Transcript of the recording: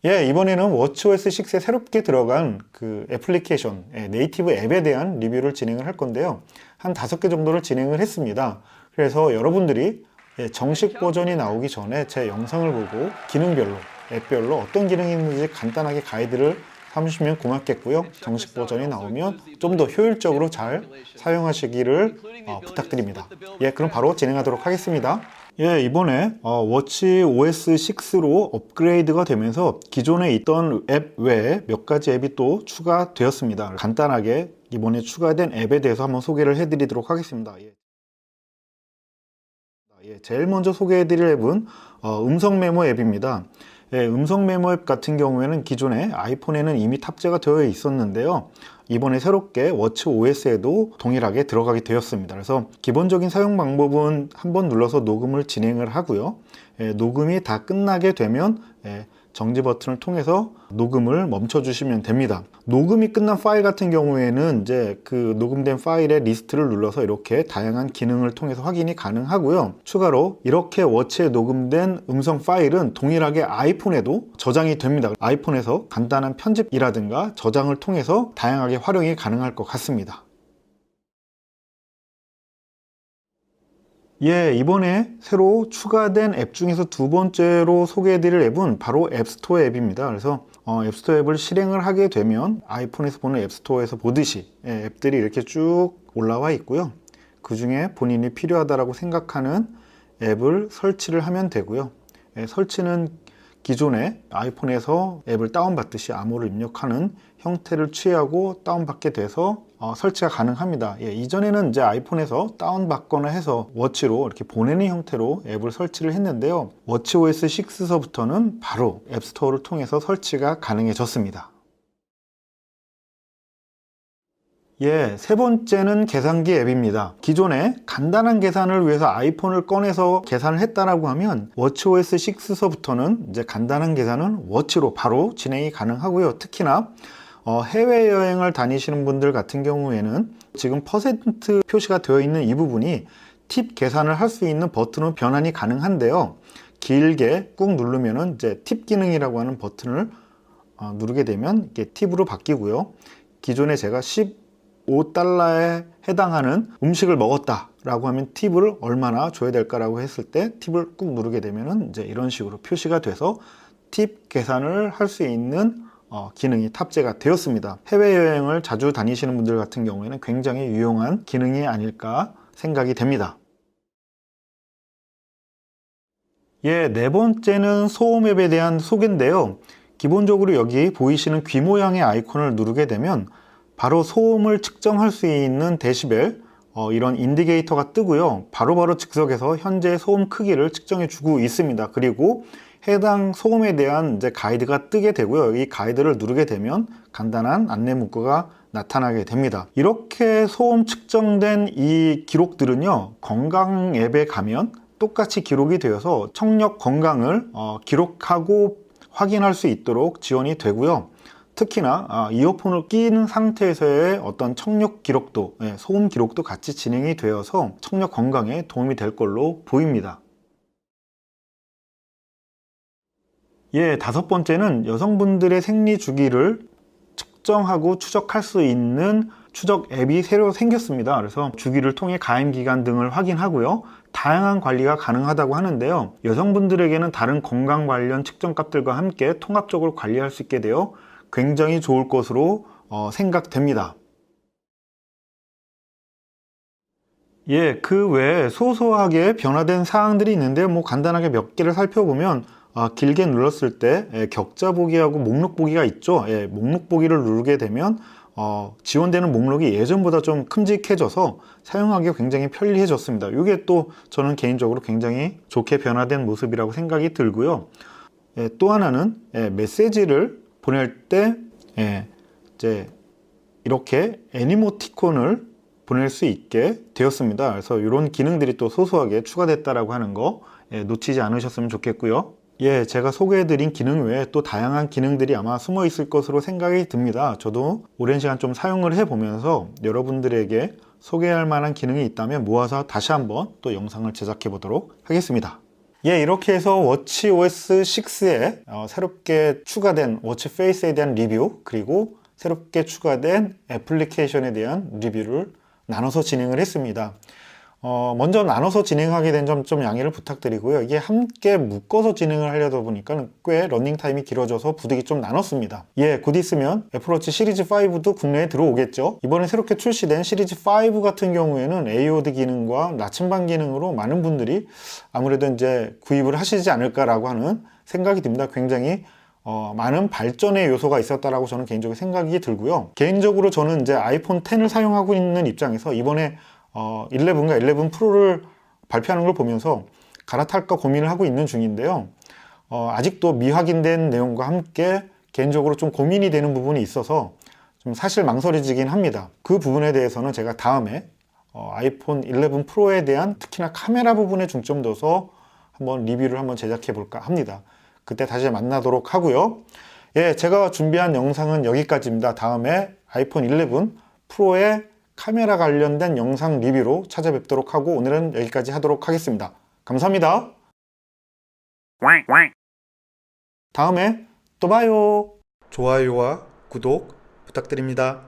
예, 이번에는 워치OS 6에 새롭게 들어간 그 애플리케이션, 네이티브 앱에 대한 리뷰를 진행을 할 건데요. 한 5개 정도를 진행을 했습니다. 그래서 여러분들이 정식 버전이 나오기 전에 제 영상을 보고 기능별로, 앱별로 어떤 기능이 있는지 간단하게 가이드를 삼으시면 고맙겠고요. 정식 버전이 나오면 좀 더 효율적으로 잘 사용하시기를 부탁드립니다. 예, 그럼 바로 진행하도록 하겠습니다. 예, 이번에 워치 OS 6로 업그레이드가 되면서 기존에 있던 앱 외에 몇 가지 앱이 또 추가되었습니다. 간단하게 이번에 추가된 앱에 대해서 한번 소개를 해드리도록 하겠습니다. 제일 먼저 소개해드릴 앱은 음성 메모 앱입니다. 예, 음성 메모 앱 같은 경우에는 기존에 아이폰에는 이미 탑재가 되어 있었는데요. 이번에 새롭게 워치 OS에도 동일하게 들어가게 되었습니다. 그래서 기본적인 사용 방법은 한번 눌러서 녹음을 진행을 하고요. 녹음이 다 끝나게 되면 정지 버튼을 통해서 녹음을 멈춰 주시면 됩니다. 녹음이 끝난 파일 같은 경우에는 이제 그 녹음된 파일의 리스트를 눌러서 이렇게 다양한 기능을 통해서 확인이 가능하고요. 추가로 이렇게 워치에 녹음된 음성 파일은 동일하게 아이폰에도 저장이 됩니다. 아이폰에서 간단한 편집이라든가 저장을 통해서 다양하게 활용이 가능할 것 같습니다. 예, 이번에 새로 추가된 앱 중에서 두 번째로 소개해드릴 앱은 바로 앱스토어 앱입니다. 그래서 앱스토어 앱을 실행을 하게 되면 아이폰에서 보는 앱스토어에서 보듯이 앱들이 이렇게 쭉 올라와 있고요. 그 중에 본인이 필요하다고 생각하는 앱을 설치를 하면 되고요. 설치는 기존에 아이폰에서 앱을 다운받듯이 암호를 입력하는 형태를 취하고 다운받게 돼서 설치가 가능합니다. 이전에는 이제 아이폰에서 다운받거나 해서 워치로 이렇게 보내는 형태로 앱을 설치를 했는데요. 워치OS 6서부터는 바로 앱스토어를 통해서 설치가 가능해졌습니다. 예, 세 번째는 계산기 앱입니다. 기존에 간단한 계산을 위해서 아이폰을 꺼내서 계산을 했다라고 하면 워치OS 6서부터는 이제 간단한 계산은 워치로 바로 진행이 가능하고요. 특히나 해외여행을 다니시는 분들 같은 경우에는 지금 퍼센트 표시가 되어 있는 이 부분이 팁 계산을 할 수 있는 버튼으로 변환이 가능한데요. 길게 꾹 누르면은 이제 팁 기능이라고 하는 버튼을 누르게 되면 이게 팁으로 바뀌고요. 기존에 제가 15달러에 해당하는 음식을 먹었다 라고 하면 팁을 얼마나 줘야 될까라고 했을 때 팁을 꾹 누르게 되면은 이제 이런 식으로 표시가 돼서 팁 계산을 할 수 있는 기능이 탑재가 되었습니다. 해외여행을 자주 다니시는 분들 같은 경우에는 굉장히 유용한 기능이 아닐까 생각이 됩니다. 예, 네 번째는 소음 앱에 대한 소개인데요. 기본적으로 여기 보이시는 귀 모양의 아이콘을 누르게 되면 바로 소음을 측정할 수 있는 데시벨 이런 인디게이터가 뜨고요. 바로바로 즉석에서 현재 소음 크기를 측정해 주고 있습니다. 그리고 해당 소음에 대한 이제 가이드가 뜨게 되고요. 이 가이드를 누르게 되면 간단한 안내 문구가 나타나게 됩니다. 이렇게 소음 측정된 이 기록들은요, 건강 앱에 가면 똑같이 기록이 되어서 청력 건강을 기록하고 확인할 수 있도록 지원이 되고요. 특히나 이어폰을 낀 상태에서의 어떤 청력 기록도, 소음 기록도 같이 진행이 되어서 청력 건강에 도움이 될 걸로 보입니다. 예, 다섯 번째는 여성분들의 생리 주기를 측정하고 추적할 수 있는 추적 앱이 새로 생겼습니다. 그래서 주기를 통해 가임 기간 등을 확인하고요. 다양한 관리가 가능하다고 하는데요. 여성분들에게는 다른 건강 관련 측정 값들과 함께 통합적으로 관리할 수 있게 되어 굉장히 좋을 것으로 생각됩니다. 예, 그 외에 소소하게 변화된 사항들이 있는데 간단하게 몇 개를 살펴보면 길게 눌렀을 때 격자 보기하고 목록 보기가 있죠. 목록 보기를 누르게 되면 지원되는 목록이 예전보다 좀 큼직해져서 사용하기가 굉장히 편리해졌습니다. 이게 또 저는 개인적으로 굉장히 좋게 변화된 모습이라고 생각이 들고요. 또 하나는 메시지를 보낼 때 이제 이렇게 애니모티콘을 보낼 수 있게 되었습니다. 그래서 이런 기능들이 또 소소하게 추가됐다라고 하는 거 놓치지 않으셨으면 좋겠고요. 예, 제가 소개해드린 기능 외에 또 다양한 기능들이 아마 숨어 있을 것으로 생각이 듭니다. 저도 오랜 시간 좀 사용을 해보면서 여러분들에게 소개할 만한 기능이 있다면 모아서 다시 한번 또 영상을 제작해 보도록 하겠습니다. 예, 이렇게 해서 워치OS 6에 새롭게 추가된 워치 페이스에 대한 리뷰, 그리고 새롭게 추가된 애플리케이션에 대한 리뷰를 나눠서 진행을 했습니다. 먼저 나눠서 진행하게 된 점 좀 양해를 부탁드리고요. 이게 함께 묶어서 진행을 하려다 보니까 꽤 러닝 타임이 길어져서 부득이 좀 나눴습니다. 예, 곧 있으면 애플워치 시리즈 5도 국내에 들어오겠죠. 이번에 새롭게 출시된 시리즈 5 같은 경우에는 AOD 기능과 나침반 기능으로 많은 분들이 아무래도 이제 구입을 하시지 않을까라고 하는 생각이 듭니다. 굉장히 많은 발전의 요소가 있었다라고 저는 개인적으로 생각이 들고요. 개인적으로 저는 이제 아이폰 10을 사용하고 있는 입장에서 이번에 11과 11 프로를 발표하는 걸 보면서 갈아탈까 고민을 하고 있는 중인데요. 아직도 미확인된 내용과 함께 개인적으로 좀 고민이 되는 부분이 있어서 좀 사실 망설여지긴 합니다. 그 부분에 대해서는 제가 다음에 아이폰 11 프로에 대한 특히나 카메라 부분에 중점 둬서 한번 리뷰를 한번 제작해 볼까 합니다. 그때 다시 만나도록 하고요. 예, 제가 준비한 영상은 여기까지입니다. 다음에 아이폰 11 프로의 카메라 관련된 영상 리뷰로 찾아뵙도록 하고 오늘은 여기까지 하도록 하겠습니다. 감사합니다. 다음에 또 봐요. 좋아요와 구독 부탁드립니다.